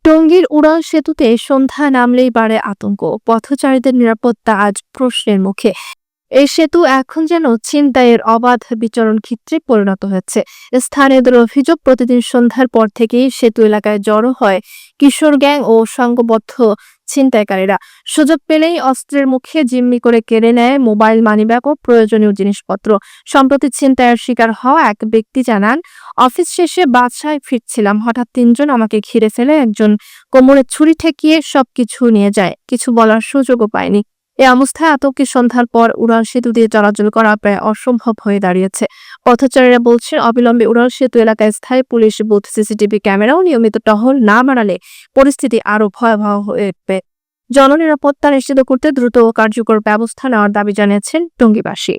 টঙ্গীর উড়ান সেতুতে সন্ধ্যা নামলেই বাড়ে আতঙ্ক। পথচারীদের নিরাপত্তা আজ প্রশ্নের মুখে। এই সেতু এখন যেন ছিনতাইয়ের অবাধ বিচরণ ক্ষেত্রে পরিণত হয়েছে। স্থানীয়দের অভিযোগ, প্রতিদিন সন্ধ্যার পর থেকেই সেতু এলাকায় জড়ো হয় কিশোর গ্যাং ও সংঘবদ্ধ ছিনতাইকারীরা। সুযোগ পেলেই অস্ত্রের মুখে জিম্মি করে কেড়ে নেয় মোবাইল, মানিব্যাগ ও প্রয়োজনীয় জিনিসপত্র। সম্প্রতি ছিনতাইয়ের শিকার হওয়া এক ব্যক্তি জানান, অফিস শেষে বাসায় ফিরছিলাম, হঠাৎ তিনজন আমাকে ঘিরে ফেলে। একজন কোমরে ছুরি ঠেকিয়ে সবকিছু নিয়ে যায়, কিছু বলার সুযোগও পায়নি। এই অবস্থায় আতঙ্কে সন্ধ্যার পর উড়াল সেতু দিয়ে চলাচল করা প্রায় অসম্ভব হয়ে দাঁড়িয়েছে। পথচারীরা বলছেন, অবিলম্বে উড়াল সেতু এলাকায় স্থায়ী পুলিশ বুথ, সিসিটিভি ক্যামেরা ও নিয়মিত টহল না বাড়ালে পরিস্থিতি আরো ভয়াবহ হয়ে উঠবে। জননিরাপত্তা নিশ্চিত করতে দ্রুত ও কার্যকর ব্যবস্থা নেওয়ার দাবি জানিয়েছেন টঙ্গীবাসী।